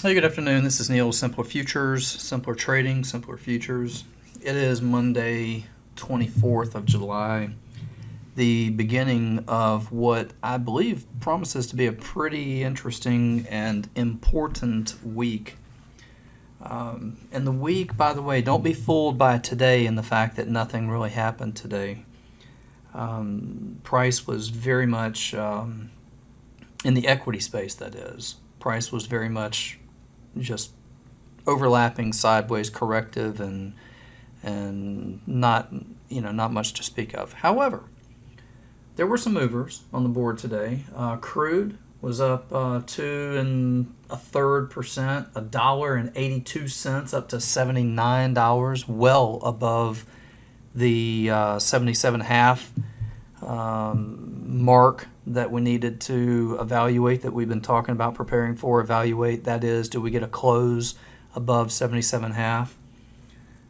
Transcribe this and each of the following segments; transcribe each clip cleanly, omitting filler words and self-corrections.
Hey, good afternoon. This is Neil, Simpler Futures, Simpler Trading, Simpler Futures. It is Monday, 24th of July, the beginning of what I believe promises to be a pretty interesting and important week. And the week, by the way, don't be fooled by today and the fact that nothing really happened today. Price was very much, in the equity space, that is, price was very much just overlapping sideways corrective and not much to speak of. However, there were some movers on the board today. Crude was up 2 1/3%, $1.82 up to $79, well above the 77.5 mark that we needed to evaluate, that we've been talking about preparing for. Evaluate, that is, do we get a close above 77.5?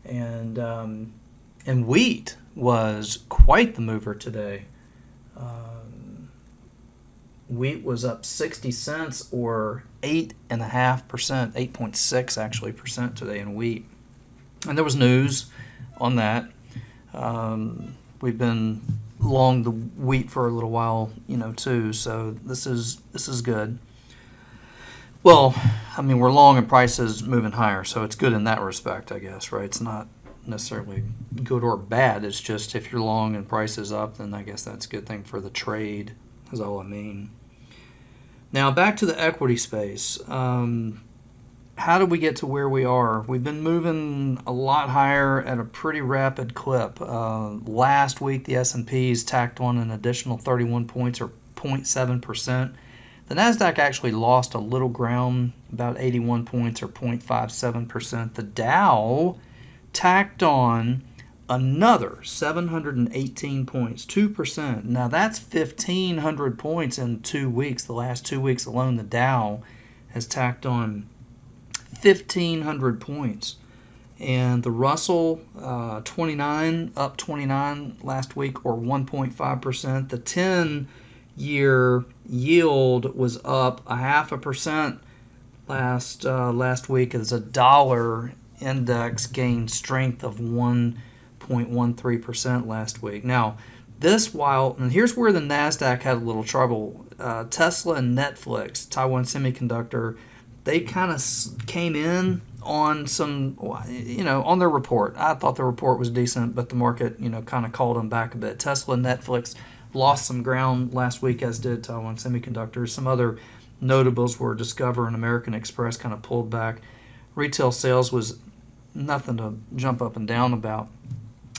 And wheat was quite the mover today. Wheat was up 60 cents or 8.5%, 8.6 actually percent today in wheat. And there was news on that. We've been long the wheat for a little while, too. So this is good. Well, I mean, we're long and prices moving higher, so it's good in that respect, I guess, right? It's not necessarily good or bad. It's just if you're long and price is up, then I guess that's a good thing for the trade, is all I mean. Now, back to the equity space. How did we get to where we are? We've been moving a lot higher at a pretty rapid clip. Last week, the S&Ps tacked on an additional 31 points, or 0.7%. The NASDAQ actually lost a little ground, about 81 points, or 0.57%. The Dow tacked on another 718 points, 2%. Now, that's 1,500 points in 2 weeks. The last 2 weeks alone, the Dow has tacked on 1,500 points. And the Russell, 29, up 29 last week, or 1.5%. The 10-year yield was up 0.5% last week, as a dollar index gained strength of 1.13% last week. Now, and here's where the NASDAQ had a little trouble. Tesla and Netflix, Taiwan Semiconductor, they kind of came in on some, on their report. I thought the report was decent, but the market, kind of called them back a bit. Tesla and Netflix lost some ground last week, as did Taiwan Semiconductor. Some other notables were Discover and American Express, kind of pulled back. Retail sales was nothing to jump up and down about.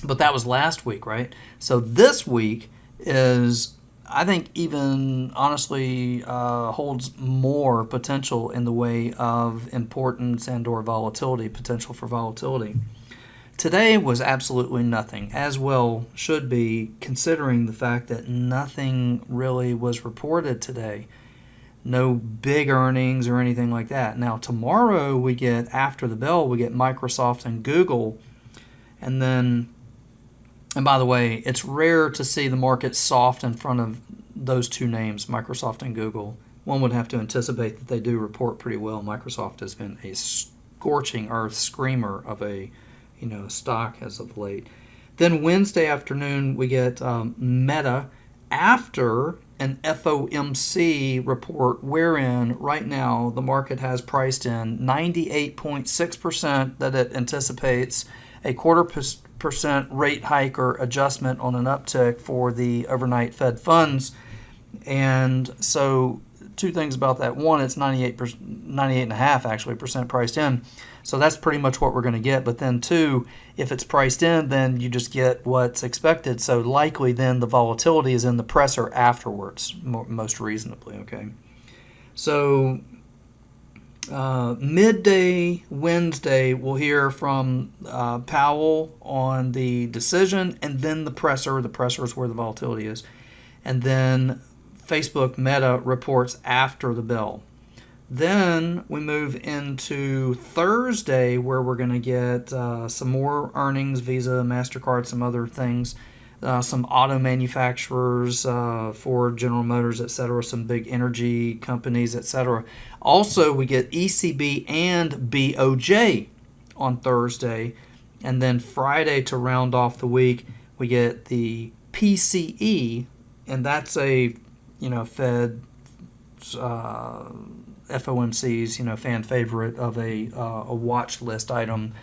But that was last week, right? So this week is, I think, even honestly holds more potential in the way of importance and or volatility, potential for volatility. Today was absolutely nothing, as well should be, considering the fact that nothing really was reported today. No big earnings or anything like that. Now, tomorrow we get, after the bell, we get Microsoft and Google. And by the way, it's rare to see the market soft in front of those two names, Microsoft and Google. One would have to anticipate that they do report pretty well. Microsoft has been a scorching earth screamer of a stock as of late. Then Wednesday afternoon we get Meta, after an FOMC report, wherein right now the market has priced in 98.6% that it anticipates a 0.25% rate hike or adjustment on an uptick for the overnight Fed funds. And so two things about that. One, it's 98.5 actually percent priced in. So that's pretty much what we're going to get. But then two, if it's priced in, then you just get what's expected. So likely then the volatility is in the presser afterwards, most reasonably, okay? So midday Wednesday, we'll hear from Powell on the decision, and then the presser. The presser is where the volatility is. And then Facebook Meta reports after the bell. Then we move into Thursday, where we're going to get some more earnings, Visa, MasterCard, some other things. some auto manufacturers, Ford, General Motors, etc., some big energy companies, etc. Also, we get ECB and BOJ on Thursday. And then Friday, to round off the week, we get the PCE, and that's a, Fed, FOMC's, fan favorite of a watch list item,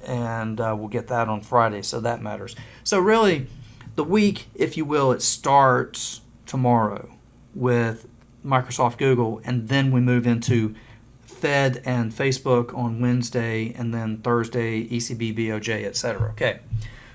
and we'll get that on Friday, so that matters. So really, the week, if you will, it starts tomorrow with Microsoft, Google, and then we move into Fed and Facebook on Wednesday, and then Thursday, ECB, BOJ, etc. Okay,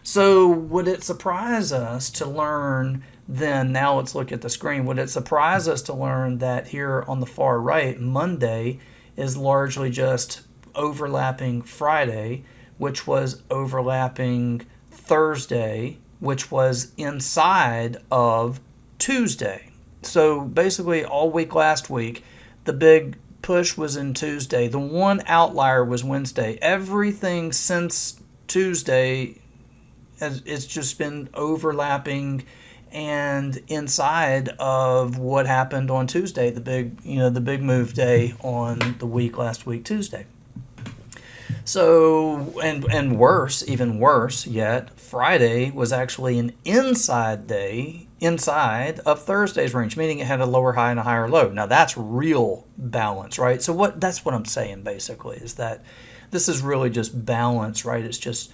so would it surprise us to learn then, now let's look at the screen, would it surprise us to learn that here on the far right, Monday is largely just overlapping Friday, which was overlapping Thursday, which was inside of Tuesday. So basically all week last week, the big push was in Tuesday. The one outlier was Wednesday. Everything since Tuesday, it's just been overlapping and inside of what happened on Tuesday, the big move day on the week last week, Tuesday. So, and worse, even worse yet, Friday was actually an inside day inside of Thursday's range, meaning it had a lower high and a higher low. Now that's real balance, right? So that's what I'm saying basically, is that this is really just balance, right? It's just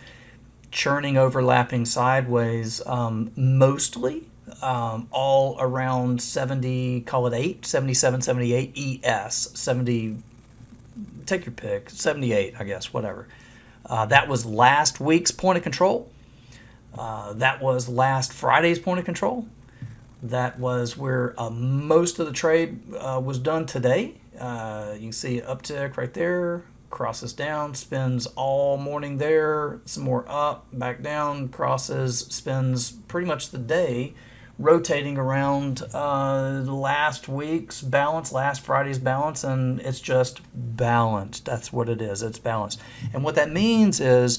churning, overlapping sideways, mostly all around 70, call it 8, 77, 78 ES, 70, take your pick, 78, I guess, whatever. That was last week's point of control. That was last Friday's point of control. That was where most of the trade was done today. You can see uptick right there, crosses down, spins all morning there, some more up, back down, crosses, spins pretty much the day, rotating around last week's balance, last Friday's balance, and it's just balanced. That's what it is. It's balanced. And what that means is,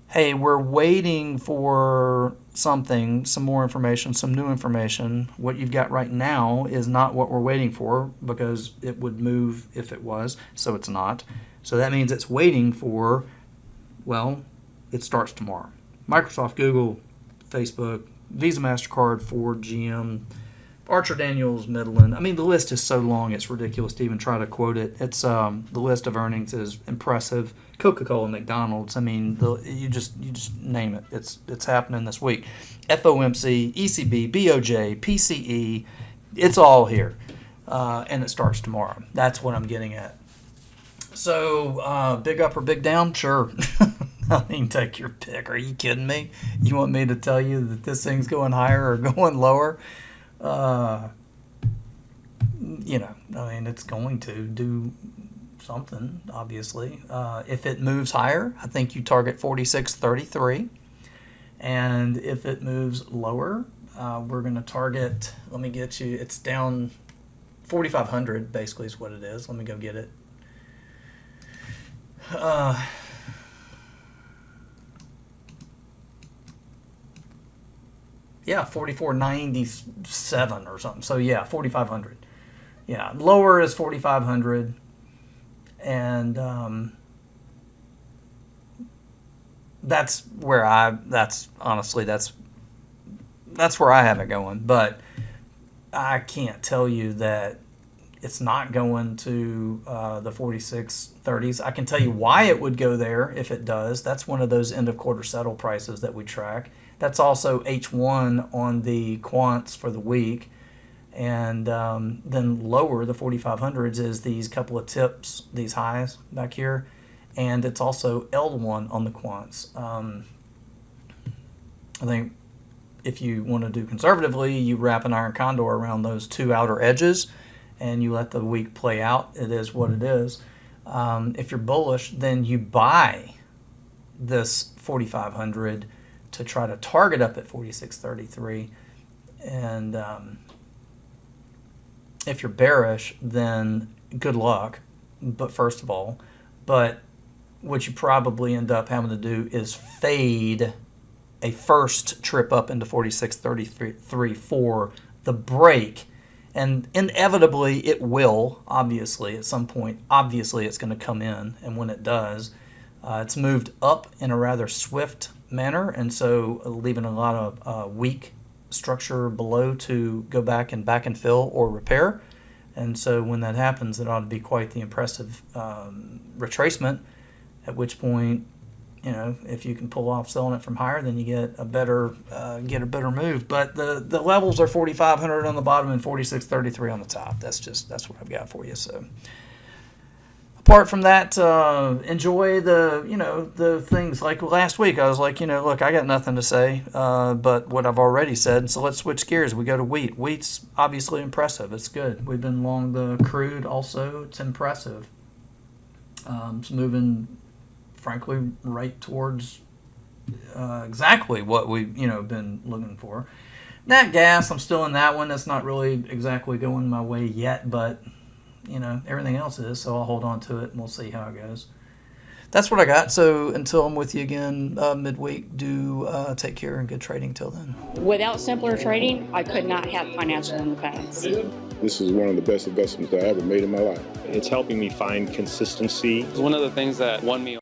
hey, we're waiting for something, some more information, some new information. What you've got right now is not what we're waiting for, because it would move if it was, so it's not. So that means it's waiting for, well, it starts tomorrow. Microsoft, Google, Facebook, Visa, MasterCard, Ford, GM, Archer Daniels, Midland. I mean, the list is so long it's ridiculous to even try to quote it. It's the list of earnings is impressive. Coca-Cola, McDonald's. I mean, you just name it. It's happening this week. FOMC, ECB, BOJ, PCE. It's all here, and it starts tomorrow. That's what I'm getting at. So, big up or big down? Sure. I mean, take your pick. Are you kidding me? You want me to tell you that this thing's going higher or going lower? I mean, it's going to do something, obviously. If it moves higher, I think you target 46.33. And if it moves lower, we're going to target, let me get you, it's down 4,500 basically is what it is. Let me go get it. Yeah, 44.97 or something. So yeah, 4,500. Yeah, lower is 4,500, and that's where I have it going. But I can't tell you that it's not going to the 46.30s. I can tell you why it would go there if it does. That's one of those end of quarter settle prices that we track. That's also H1 on the quants for the week. And then lower, the 4,500s, is these couple of tips, these highs back here. And it's also L1 on the quants. I think if you want to do conservatively, you wrap an iron condor around those two outer edges and you let the week play out. It is what it is. If you're bullish, then you buy this 4,500 to try to target up at 46.33. And if you're bearish, then good luck. But first of all, but what you probably end up having to do is fade a first trip up into 46.33 for the break. And inevitably it will, obviously, at some point, obviously it's going to come in. And when it does, it's moved up in a rather swift manner, and so leaving a lot of weak structure below to go back and fill or repair. And so when that happens, it ought to be quite the impressive retracement, at which point, if you can pull off selling it from higher, then you get a better move. But the levels are 4,500 on the bottom and 46.33 on the top. That's what I've got for you. So apart from that, enjoy the things like last week. I was like, look, I got nothing to say, but what I've already said. So let's switch gears. We go to wheat. Wheat's obviously impressive. It's good. We've been long the crude. Also, it's impressive. It's moving, frankly, right towards exactly what we've been looking for. Nat gas, I'm still in that one. That's not really exactly going my way yet, but everything else is, so I'll hold on to it and we'll see how it goes. That's what I got. So until I'm with you again midweek, do take care and good trading till then. Without simpler trading, I could not have financial independence. This is one of the best investments I ever made in my life. It's helping me find consistency. It's one of the things that won me